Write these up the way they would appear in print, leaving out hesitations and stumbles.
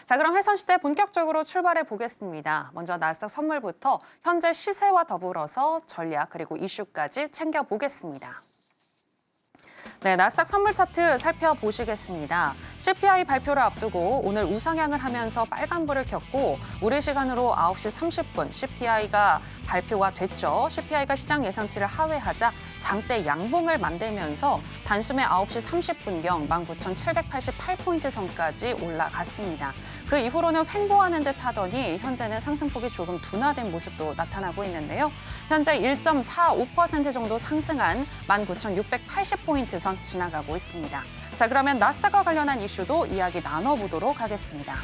자, 그럼 회선시대 본격적으로 출발해 보겠습니다. 먼저 나스닥 선물부터 현재 시세와 더불어서 전략 그리고 이슈까지 챙겨보겠습니다. 네, 나스닥 선물 차트 살펴보시겠습니다. CPI 발표를 앞두고 오늘 우상향을 하면서 빨간불을 켰고 우리 시간으로 9시 30분 CPI가 발표가 됐죠. CPI가 시장 예상치를 하회하자 장대 양봉을 만들면서 단숨에 9시 30분경 19,788포인트 선까지 올라갔습니다. 그 이후로는 횡보하는 듯 하더니 현재는 상승폭이 조금 둔화된 모습도 나타나고 있는데요. 현재 1.45% 정도 상승한 19,680포인트 선 지나가고 있습니다. 자, 그러면 나스닥과 관련한 이슈도 이야기 나눠보도록 하겠습니다.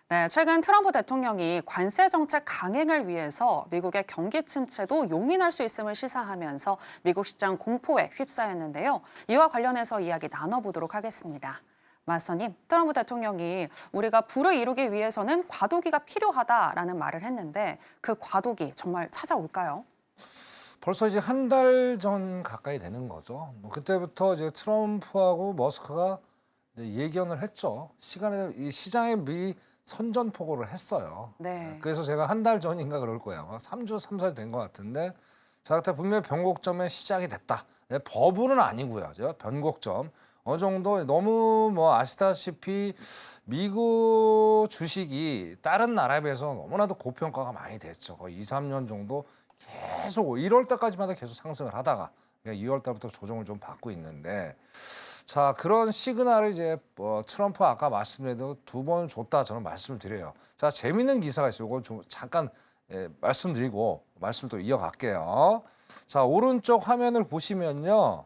네, 최근 트럼프 대통령이 관세 정책 강행을 위해서 미국의 경기 침체도 용인할 수 있음을 시사하면서 미국 시장 공포에 휩싸였는데요. 이와 관련해서 이야기 나눠보도록 하겠습니다. 마스터님, 트럼프 대통령이 우리가 부를 이루기 위해서는 과도기가 필요하다라는 말을 했는데 그 과도기 정말 찾아올까요? 벌써 이제 한 달 전 가까이 되는 거죠. 그때부터 이제 트럼프하고 머스크가 이제 예견을 했죠. 이 시장에 미리 선전포고를 했어요. 네. 그래서 제가 한 달 전인가 그럴 거예요. 3주, 3주 된 것 같은데 자, 그때 분명히 변곡점에 시작이 됐다. 버블은 아니고요. 변곡점. 어느 정도 너무 아시다시피 미국 주식이 다른 나라에 비해서 너무나도 고평가가 많이 됐죠. 거의 2, 3년 정도 계속 1월 달까지마다 계속 상승을 하다가 2월 달부터 조정을 좀 받고 있는데 자, 그런 시그널을 이제 트럼프 아까 말씀드린 두 번 줬다 저는 말씀을 드려요. 자, 재밌는 기사가 있어요. 이거 좀 잠깐 말씀드리고 말씀 또 이어갈게요. 자, 오른쪽 화면을 보시면요.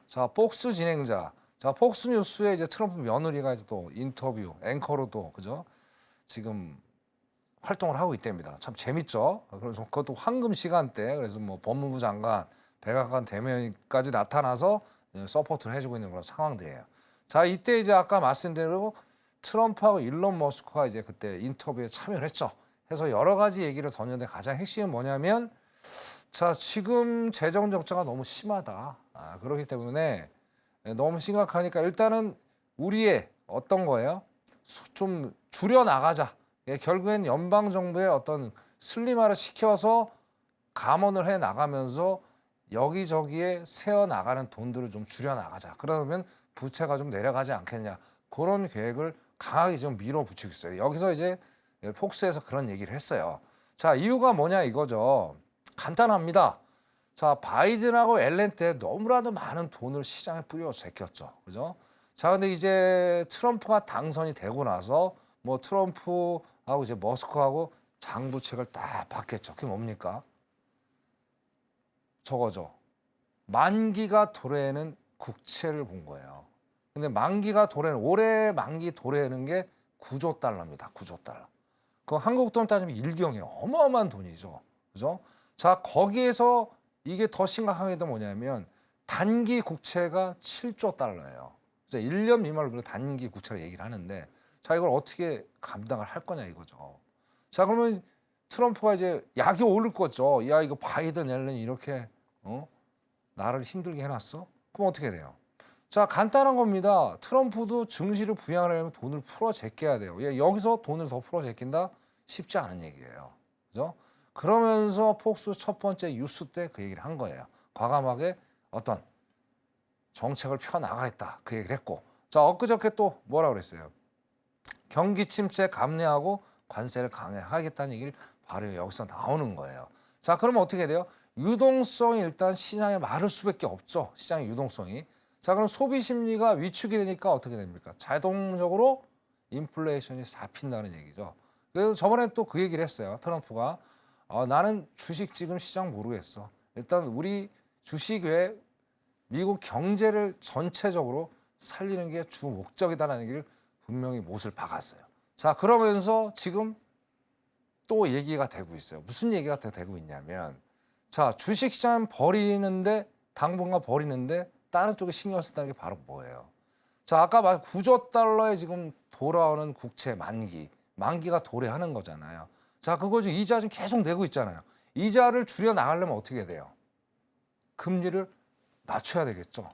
자, 폭스 진행자. 자, 폭스 뉴스에 이제 트럼프 며느리가 이제 또 인터뷰 앵커로도 그죠? 지금 활동을 하고 있답니다. 참 재밌죠. 그래서 그것도 황금 시간대. 그래서 법무부 장관, 백악관 대면까지 나타나서 서포트를 해주고 있는 그런 상황들이에요. 자, 이때 이제 아까 말씀드린 대로 트럼프하고 일론 머스크가 이제 그때 인터뷰에 참여를 했죠. 해서 여러 가지 얘기를 던졌는데 가장 핵심은 뭐냐면 자, 지금 재정 적자가 너무 심하다. 그렇기 때문에 너무 심각하니까 일단은 우리의 어떤 거예요? 좀 줄여 나가자. 결국엔 연방 정부의 어떤 슬림화를 시켜서 감원을 해 나가면서 여기저기에 세어 나가는 돈들을 좀 줄여 나가자. 그러면 부채가 좀 내려가지 않겠냐. 그런 계획을 강하게 좀 밀어붙이고 있어요. 여기서 이제 폭스에서 그런 얘기를 했어요. 자, 이유가 뭐냐 이거죠. 간단합니다. 자, 바이든하고 앨런 때 너무나도 많은 돈을 시장에 뿌려 제꼈죠. 그죠? 자, 근데 이제 트럼프가 당선이 되고 나서 트럼프하고 이제 머스크하고 장부책을 딱 받겠죠. 그게 뭡니까? 저거죠. 만기가 도래하는 국채를 본 거예요. 근데 만기가 도래는 올해 만기 도래하는 게 9조 달러입니다. 9조 달러. 그 한국 돈 따지면 일경이에요. 어마어마한 돈이죠. 그죠? 자, 거기에서 이게 더 심각한 게 뭐냐면 단기 국채가 7조 달러예요. 1년 미만으로 단기 국채를 얘기를 하는데 자, 이걸 어떻게 감당을 할 거냐 이거죠. 자, 그러면 트럼프가 이제 약이 오를 거죠. 야, 이거 바이든 앨런이 이렇게 나를 힘들게 해놨어? 그럼 어떻게 돼요? 자, 간단한 겁니다. 트럼프도 증시를 부양하려면 돈을 풀어 제껴야 돼요. 여기서 돈을 더 풀어 제낀다? 쉽지 않은 얘기예요. 그죠? 그러면서 폭스 첫 번째 뉴스 때 그 얘기를 한 거예요. 과감하게 어떤 정책을 펴나가겠다. 그 얘기를 했고. 자, 엊그저께 또 뭐라 그랬어요? 경기 침체 감내하고 관세를 강화하겠다는 얘기를 바로 여기서 나오는 거예요. 자, 그러면 어떻게 돼요? 유동성이 일단 시장에 마를 수밖에 없죠. 시장의 유동성이. 자, 그럼 소비 심리가 위축이 되니까 어떻게 됩니까? 자동적으로 인플레이션이 잡힌다는 얘기죠. 그래서 저번에 또 그 얘기를 했어요. 트럼프가. 나는 주식 지금 시장 모르겠어. 일단 우리 주식 외에 미국 경제를 전체적으로 살리는 게 주 목적이다라는 얘기를 분명히 못을 박았어요. 자, 그러면서 지금 또 얘기가 되고 있어요. 무슨 얘기가 되고 있냐면 자, 주식시장 버리는데 당분간 버리는데 다른 쪽에 신경 쓴다는 게 바로 뭐예요? 자, 아까 말 9조 달러에 지금 돌아오는 국채 만기가 도래하는 거잖아요. 자, 그거 지금 이자 지금 계속 내고 있잖아요. 이자를 줄여 나가려면 어떻게 돼요? 금리를 낮춰야 되겠죠.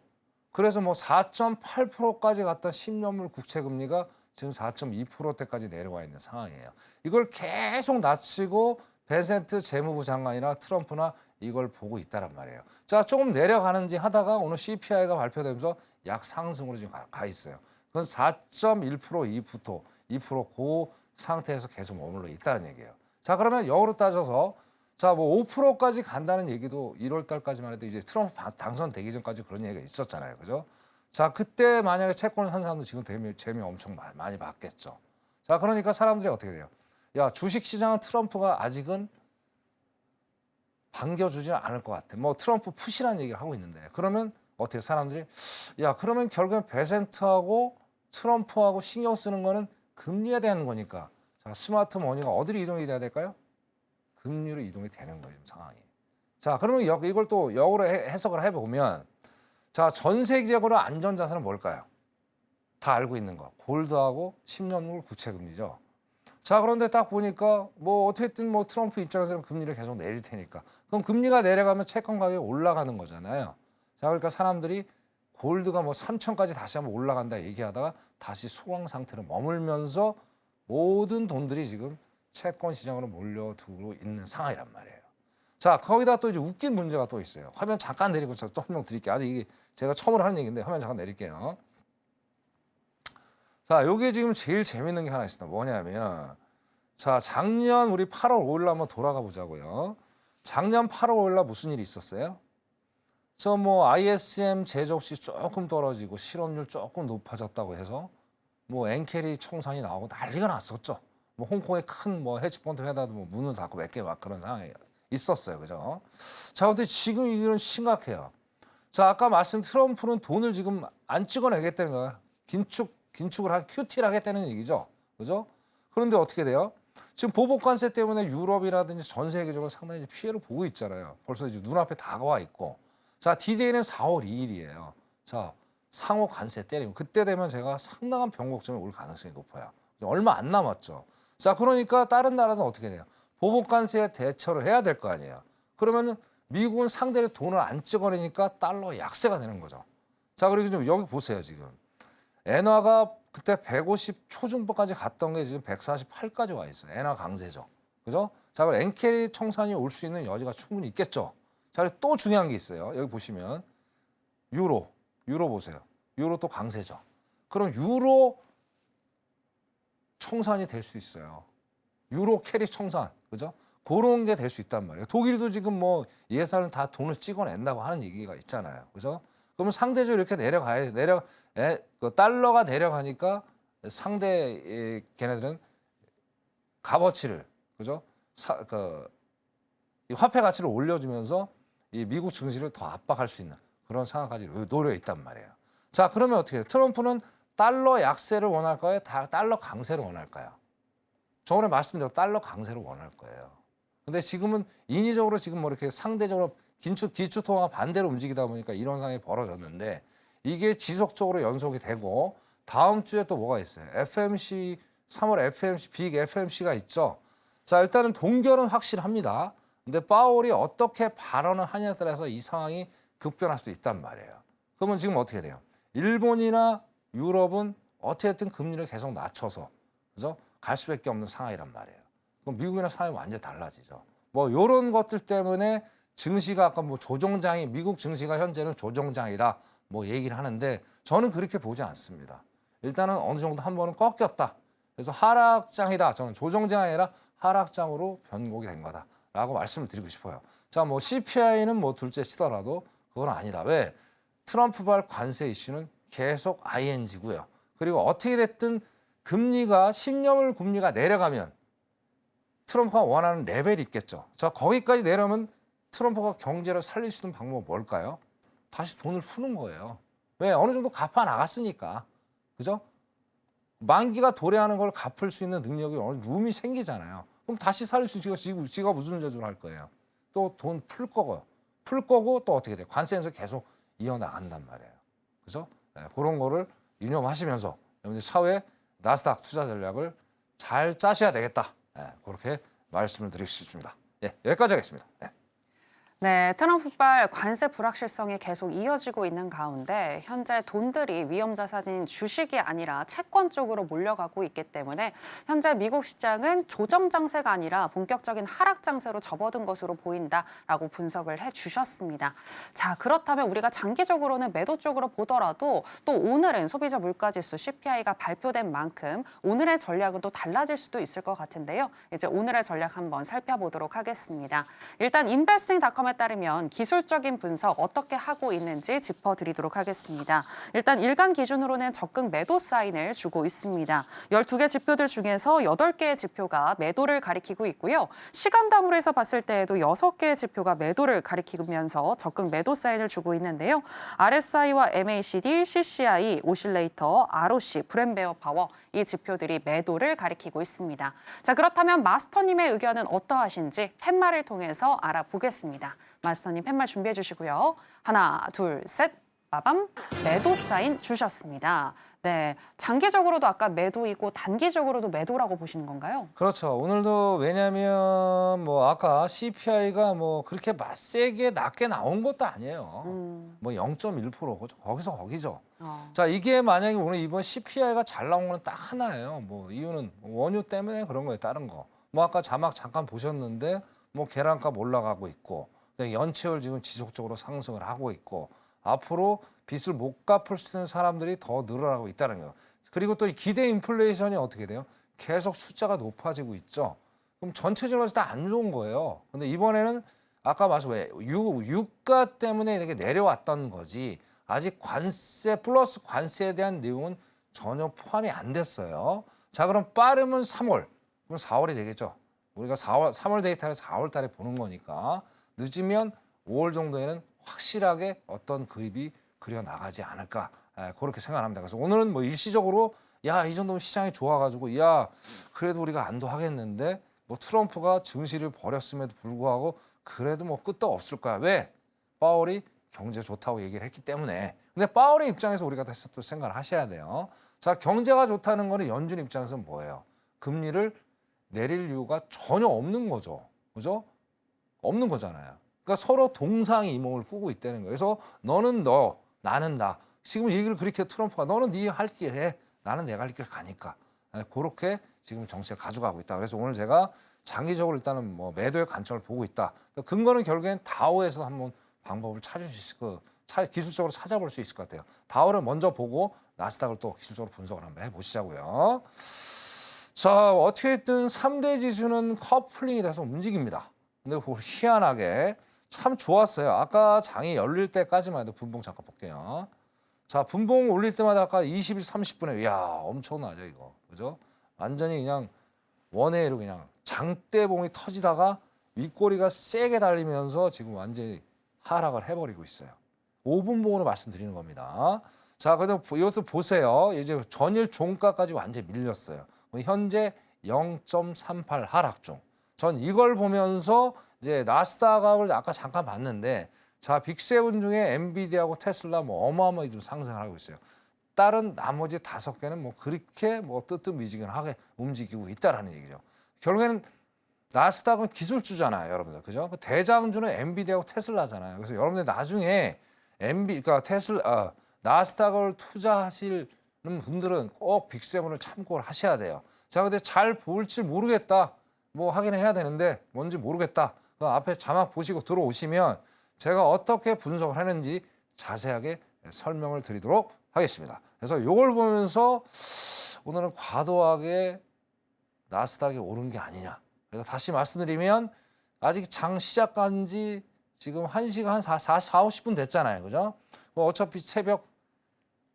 그래서 뭐 4.8%까지 갔던 10년물 국채 금리가 지금 4.2%대까지 내려와 있는 상황이에요. 이걸 계속 낮추고 베센트 재무부 장관이나 트럼프나 이걸 보고 있다란 말이에요. 자, 조금 내려가는지 하다가 오늘 CPI가 발표되면서 약 상승으로 지금 가 있어요. 그건 4.1% 2%그 상태에서 계속 머물러 있다는 얘기예요. 자, 그러면 역으로 따져서 자, 뭐 5%까지 간다는 얘기도 1월 달까지만 해도 이제 트럼프 당선되기 전까지 그런 얘기가 있었잖아요. 그죠? 자, 그때 만약에 채권을 산 사람도 지금 재미 엄청 많이 받겠죠. 자, 그러니까 사람들이 어떻게 돼요? 야, 주식시장은 트럼프가 아직은 반겨주지 않을 것 같아. 뭐 트럼프 푸시라는 얘기를 하고 있는데 그러면 어떻게 사람들이 야, 그러면 결국엔 베센트하고 트럼프하고 신경 쓰는 거는 금리에 대한 거니까 자, 스마트 머니가 어디로 이동이 돼야 될까요? 금리로 이동이 되는 거예요, 지금 상황이. 자, 그러면 이걸 또 역으로 해석을 해보면 자, 전 세계적으로 안전자산은 뭘까요? 다 알고 있는 거. 골드하고 10년물 국채금리죠. 자, 그런데 딱 보니까 뭐 어쨌든 뭐 트럼프 입장에서는 금리를 계속 내릴 테니까 그럼 금리가 내려가면 채권 가격이 올라가는 거잖아요. 자, 그러니까 사람들이 골드가 뭐 3천까지 다시 한번 올라간다 얘기하다가 다시 소강 상태로 머물면서 모든 돈들이 지금 채권 시장으로 몰려들고 있는 상황이란 말이에요. 자, 거기다 또 이제 웃긴 문제가 또 있어요. 화면 잠깐 내리고 또 설명드릴게요. 아직 이게 제가 처음으로 하는 얘기인데 화면 잠깐 내릴게요. 자, 요게 지금 제일 재밌는 게 하나 있습니다. 뭐냐면 자, 작년 우리 8월 5일 한번 돌아가 보자고요. 작년 8월 5일 날 무슨 일이 있었어요? 저 뭐 ISM 제조업시 조금 떨어지고 실업률 조금 높아졌다고 해서 뭐 엔캐리 청산이 나오고 난리가 났었죠. 뭐 홍콩의 큰 뭐 헤지펀드 회사도 뭐 문을 닫고 몇 개 막 그런 상황이 있었어요. 그죠? 자, 근데 지금 이건 심각해요. 자, 아까 말씀 트럼프는 돈을 지금 안 찍어내겠다는 거야. 긴축을 QT를 하겠다는 얘기죠. 그죠? 그런데 어떻게 돼요? 지금 보복 관세 때문에 유럽이라든지 전 세계적으로 상당히 피해를 보고 있잖아요. 벌써 이제 눈앞에 다가와 있고. 자, D-Day는 4월 2일이에요. 자, 상호 관세 때리면 그때 되면 제가 상당한 변곡점이 올 가능성이 높아요. 얼마 안 남았죠. 자, 그러니까 다른 나라는 어떻게 돼요? 보복 관세에 대처를 해야 될 거 아니에요. 그러면은 미국은 상대로 돈을 안 찍어내니까 달러 약세가 되는 거죠. 자, 그리고 좀 여기 보세요, 지금. 엔화가 그때 150 초중반까지 갔던 게 지금 148까지 와 있어요. 엔화 강세죠. 그죠? 자, 그럼 엔캐리 청산이 올 수 있는 여지가 충분히 있겠죠. 자, 그리고 또 중요한 게 있어요. 여기 보시면 유로 보세요. 유로 또 강세죠. 그럼 유로 청산이 될 수 있어요. 유로 캐리 청산, 그죠? 그런 게 될 수 있단 말이에요. 독일도 지금 뭐 예산을 다 돈을 찍어낸다고 하는 얘기가 있잖아요. 그죠? 그러면 상대적으로 이렇게 그 달러가 내려가니까 상대 걔네들은 값어치를, 그죠? 이 화폐 가치를 올려주면서 이 미국 증시를 더 압박할 수 있는 그런 상황까지 놓여 있단 말이에요. 자, 그러면 어떻게 해요? 트럼프는 달러 약세를 원할까요? 달러 강세를 원할까요? 저번에 말씀드렸고 달러 강세를 원할 거예요. 근데 지금은 인위적으로 지금 뭐 이렇게 상대적으로 기축통화가 반대로 움직이다 보니까 이런 상황이 벌어졌는데 이게 지속적으로 연속이 되고 다음 주에 또 뭐가 있어요? FMC 3월 FMC 빅 FMC가 있죠. 자, 일단은 동결은 확실합니다. 근데 파월이 어떻게 발언을 하냐에 따라서 이 상황이 급변할 수도 있단 말이에요. 그러면 지금 어떻게 돼요? 일본이나 유럽은 어떻게든 금리를 계속 낮춰서 그죠? 갈 수밖에 없는 상황이란 말이에요. 그럼 미국이나 상황이 완전히 달라지죠. 뭐 이런 것들 때문에 증시가 아까 뭐 미국 증시가 현재는 조정장이다 뭐 얘기를 하는데 저는 그렇게 보지 않습니다. 일단은 어느 정도 한 번은 꺾였다. 그래서 하락장이다. 저는 조정장이 아니라 하락장으로 변곡이 된 거다라고 말씀을 드리고 싶어요. 자, 뭐 CPI는 뭐 둘째 치더라도 그건 아니다. 왜? 트럼프발 관세 이슈는 계속 ING고요. 그리고 어떻게 됐든 금리가 10년물 금리가 내려가면 트럼프가 원하는 레벨이 있겠죠. 자, 거기까지 내려면 트럼프가 경제를 살릴 수 있는 방법은 뭘까요? 다시 돈을 푸는 거예요. 왜? 어느 정도 갚아 나갔으니까. 그죠? 만기가 도래하는 걸 갚을 수 있는 능력이 어느 룸이 생기잖아요. 그럼 다시 살릴 수 있고 지가 무슨 제조를 할 거예요. 또 돈 풀 거고 또 어떻게 돼요? 관세에서 계속 이어나간단 말이에요. 그죠? 네, 그런 거를 유념하시면서 여러분들 차후에 나스닥 투자 전략을 잘 짜셔야 되겠다. 네, 그렇게 말씀을 드리고 싶습니다. 예, 여기까지 하겠습니다. 네. 네, 트럼프발 관세 불확실성이 계속 이어지고 있는 가운데 현재 돈들이 위험 자산인 주식이 아니라 채권 쪽으로 몰려가고 있기 때문에 현재 미국 시장은 조정 장세가 아니라 본격적인 하락 장세로 접어든 것으로 보인다라고 분석을 해주셨습니다. 자, 그렇다면 우리가 장기적으로는 매도 쪽으로 보더라도 또 오늘은 소비자 물가지수 CPI가 발표된 만큼 오늘의 전략은 또 달라질 수도 있을 것 같은데요. 이제 오늘의 전략 한번 살펴보도록 하겠습니다. 일단 investing.com에 따르면 기술적인 분석 어떻게 하고 있는지 짚어드리도록 하겠습니다. 일단 일간 기준으로는 적극 매도 사인을 주고 있습니다. 12개 지표들 중에서 8개의 지표가 매도를 가리키고 있고요. 시간당으로 해서 봤을 때에도 6개의 지표가 매도를 가리키면서 적극 매도 사인을 주고 있는데요. RSI와 MACD, CCI, 오실레이터, ROC, 브랜베어 파워 이 지표들이 매도를 가리키고 있습니다. 자, 그렇다면 마스터님의 의견은 어떠하신지 팻말을 통해서 알아보겠습니다. 마스터님 팻말 준비해 주시고요. 하나, 둘, 셋, 빠밤. 매도 사인 주셨습니다. 네, 장기적으로도 아까 매도이고 단기적으로도 매도라고 보시는 건가요? 그렇죠. 오늘도 왜냐하면 뭐 아까 CPI가 뭐 그렇게 세게 낮게 나온 것도 아니에요. 뭐 0.1% 거기서 거기죠. 자, 이게 만약에 오늘 이번 CPI가 잘 나온 건 딱 하나예요. 뭐 이유는 원유 때문에 그런 거예요. 다른 거. 뭐 아까 자막 잠깐 보셨는데 뭐 계란값 올라가고 있고 연체율 지금 지속적으로 상승을 하고 있고 앞으로 빚을 못 갚을 수 있는 사람들이 더 늘어나고 있다는 거예요. 그리고 또 이 기대 인플레이션이 어떻게 돼요? 계속 숫자가 높아지고 있죠. 그럼 전체적으로 봤을 때 안 좋은 거예요. 근데 이번에는 아까 말씀해 유가 때문에 이렇게 내려왔던 거지 아직 관세 플러스 관세에 대한 내용은 전혀 포함이 안 됐어요. 자, 그럼 빠르면 3월, 그럼 4월이 되겠죠. 우리가 3월 데이터를 4월 달에 보는 거니까 늦으면 5월 정도에는 확실하게 어떤 그립이 그려나가지 않을까 그렇게 생각합니다. 그래서 오늘은 뭐 일시적으로 야, 이 정도면 시장이 좋아가지고 야, 그래도 우리가 안도하겠는데 뭐 트럼프가 증시를 벌였음에도 불구하고 그래도 뭐 끄떡 없을 거야. 왜? 파월이 경제 좋다고 얘기를 했기 때문에. 근데 파월의 입장에서 우리가 다시 또 생각을 하셔야 돼요. 자, 경제가 좋다는 거는 연준 입장에서는 뭐예요? 금리를 내릴 이유가 전혀 없는 거죠. 그죠? 없는 거잖아요. 그러니까 서로 동상이몽을 꾸고 있다는 거예요. 그래서 너는 너, 나는 나. 지금 얘기를 그렇게 트럼프가 너는 네 할 길 해. 나는 내가 할 길 가니까. 그렇게 지금 정책을 가져가고 있다. 그래서 오늘 제가 장기적으로 일단은 뭐 매도의 관점을 보고 있다. 근거는 결국엔 다오에서 한번 방법을 찾을 수 있을 기술적으로 찾아볼 수 있을 것 같아요. 다오를 먼저 보고 나스닥을 또 기술적으로 분석을 한번 해보시자고요. 자, 어떻게든 3대 지수는 커플링이 돼서 움직입니다. 근데 희한하게 참 좋았어요. 아까 장이 열릴 때까지만 해도 분봉 잠깐 볼게요. 자, 분봉 올릴 때마다 아까 20일 30분에 이야, 엄청나죠 이거. 그죠? 완전히 그냥 원회로 그냥 장대봉이 터지다가 윗꼬리가 세게 달리면서 지금 완전히 하락을 해버리고 있어요. 5분봉으로 말씀드리는 겁니다. 자, 그래도 이것도 보세요. 이제 전일 종가까지 완전히 밀렸어요. 현재 0.38 하락 중. 전 이걸 보면서 이제 나스닥을 아까 잠깐 봤는데 자, 빅세븐 중에 엔비디아하고 테슬라 뭐 어마어마하게 좀 상승을 하고 있어요. 다른 나머지 5개는 뭐 그렇게 뭐 뜨뜻미지근하게 움직이고 있다라는 얘기죠. 결국에는 나스닥은 기술주잖아요, 여러분들. 그죠? 그 대장주는 엔비디아하고 테슬라잖아요. 그래서 여러분들 나중에 그러니까 나스닥을 투자하시는 분들은 꼭 빅세븐을 참고를 하셔야 돼요. 자, 근데 잘 볼지 모르겠다. 뭐 하긴 해야 되는데 뭔지 모르겠다. 그 앞에 자막 보시고 들어오시면 제가 어떻게 분석을 하는지 자세하게 설명을 드리도록 하겠습니다. 그래서 이걸 보면서 오늘은 과도하게 나스닥이 오른 게 아니냐. 그래서 다시 말씀드리면 아직 장 시작한 지 지금 1시간 한 50분 됐잖아요. 그죠? 어차피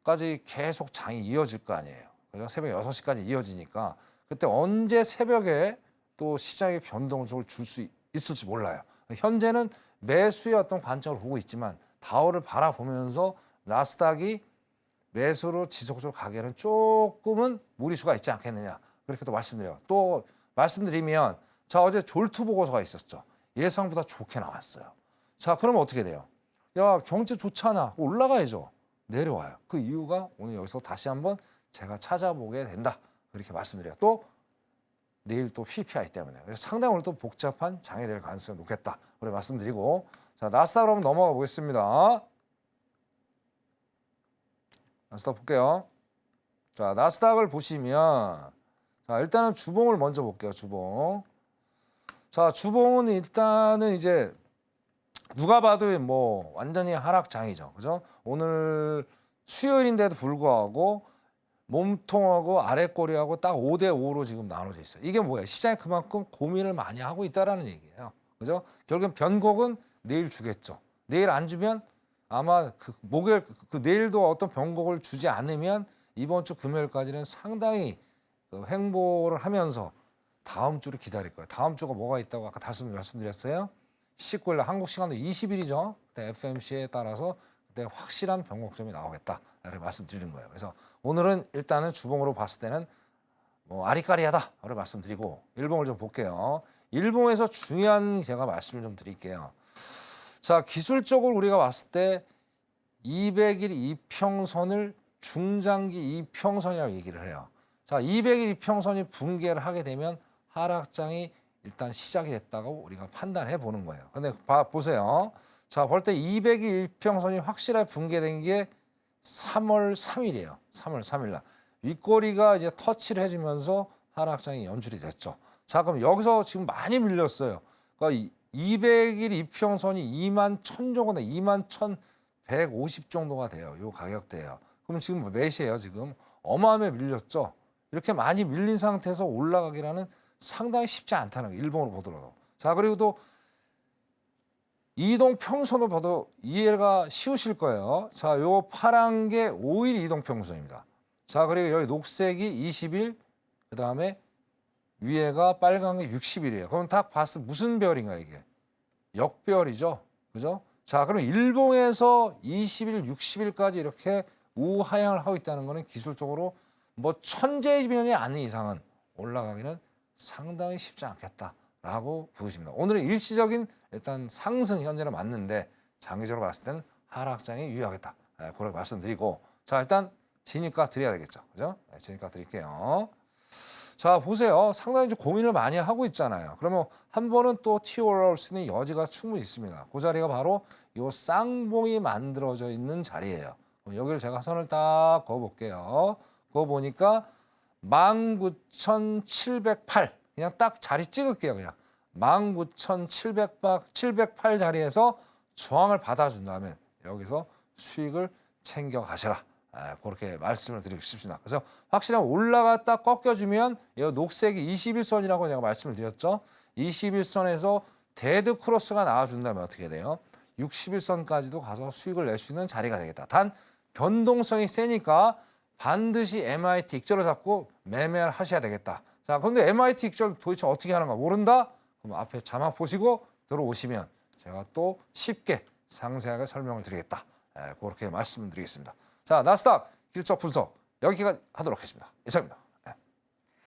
새벽까지 계속 장이 이어질 거 아니에요. 그죠? 새벽 6시까지 이어지니까 그때 언제 새벽에 또 시장의 변동을 줄 수 있을지 몰라요. 현재는 매수의 어떤 관점을 보고 있지만 다우를 바라보면서 나스닥이 매수로 지속적으로 가기에는 조금은 무리수가 있지 않겠느냐. 그렇게 또 말씀드려요. 또 말씀드리면 자, 어제 졸투 보고서가 있었죠. 예상보다 좋게 나왔어요. 자, 그러면 어떻게 돼요? 야, 경제 좋잖아. 올라가야죠. 내려와요. 그 이유가 오늘 여기서 다시 한번 제가 찾아보게 된다. 그렇게 말씀드려요. 또 내일 또 PPI 때문에. 그래서 상당히 오늘 또 복잡한 장이 될 가능성이 높겠다. 그래 말씀드리고 자, 나스닥으로 한번 넘어가 보겠습니다. 나스닥 볼게요. 자, 나스닥을 보시면 자, 일단은 주봉을 먼저 볼게요. 주봉. 자, 주봉은 일단은 이제 누가 봐도 뭐 완전히 하락장이죠. 그죠? 오늘 수요일인데도 불구하고 몸통하고 아랫꼬리하고 딱 5대5로 지금 나눠져 있어요. 이게 뭐예요? 시장이 그만큼 고민을 많이 하고 있다라는 얘기예요. 그죠? 결국엔 변곡은 내일 주겠죠. 내일 안 주면 아마 목요일 내일도 어떤 변곡을 주지 않으면 이번 주 금요일까지는 상당히 횡보를 하면서 다음 주를 기다릴 거예요. 다음 주가 뭐가 있다고 아까 다시 말씀드렸어요. 19일 한국 시간도 20일이죠. 그때 FMC에 따라서 그때 확실한 변곡점이 나오겠다. 이렇게 말씀드리는 거예요. 그래서 오늘은 일단은 주봉으로 봤을 때는 뭐 아리까리하다. 이렇게 말씀드리고 일봉을 좀 볼게요. 일봉에서 중요한 제가 말씀을 좀 드릴게요. 자, 기술적으로 우리가 봤을 때 200일 이평선을 중장기 이평선이라고 얘기를 해요. 자, 200일 이평선이 붕괴를 하게 되면 하락장이 일단 시작이 됐다고 우리가 판단해 보는 거예요. 근데 보세요. 자, 볼 때 200일 이평선이 확실하게 붕괴된 게 3월 3일이에요. 3월 3일 날. 윗꼬리가 이제 터치를 해주면서 하락장이 연출이 됐죠. 자, 그럼 여기서 지금 많이 밀렸어요. 그러니까 200일 이평선이 2만 1천 정도, 2만 1,150 정도가 돼요. 요 가격대예요. 그럼 지금 몇 시예요? 지금 어마어마하게 밀렸죠. 이렇게 많이 밀린 상태에서 올라가기라는 상당히 쉽지 않다는 거예요. 일봉으로 보더라도. 자, 그리고 또 이동 평선을 봐도 이해가 쉬우실 거예요. 자, 요 파란 게 5일 이동 평선입니다. 자, 그리고 여기 녹색이 20일, 그 다음에 위에가 빨간 게 60일이에요. 그럼 딱 봤을 때 무슨 별인가 이게? 역별이죠. 그죠? 자, 그럼 일봉에서 20일, 60일까지 이렇게 우하향을 하고 있다는 거는 기술적으로 뭐 천재지변이 아닌 이상은 올라가기는 상당히 쉽지 않겠다라고 보십니다. 오늘은 일시적인 일단 상승 현재는 맞는데 장기적으로 봤을 때는 하락장이 유효하겠다. 그렇게 말씀드리고 자, 일단 진입가 드려야 되겠죠. 그죠? 진입가 드릴게요. 자, 보세요. 상당히 좀 고민을 많이 하고 있잖아요. 그러면 한 번은 또 튀어 올라올 수 있는 여지가 충분히 있습니다. 그 자리가 바로 이 쌍봉이 만들어져 있는 자리예요. 그럼 여기를 제가 선을 딱 그어볼게요. 그거 보니까 19,708 그냥 딱 자리 찍을게요. 그냥 19,708 자리에서 저항을 받아준다면 여기서 수익을 챙겨 가시라. 그렇게 말씀을 드리고 싶습니다. 그래서 확실히 올라갔다 꺾여주면 이 녹색이 21선이라고 제가 말씀을 드렸죠. 21선에서 데드 크로스가 나와준다면 어떻게 돼요? 61선까지도 가서 수익을 낼 수 있는 자리가 되겠다. 단 변동성이 세니까 반드시 MIT 익절을 잡고 매매를 하셔야 되겠다. 자, 그런데 MIT 익절 도대체 어떻게 하는가 모른다? 그럼 앞에 자막 보시고 들어오시면 제가 또 쉽게 상세하게 설명을 드리겠다. 그렇게 말씀드리겠습니다. 자, 나스닥 기술적 분석 여기까지 하도록 하겠습니다. 이상입니다.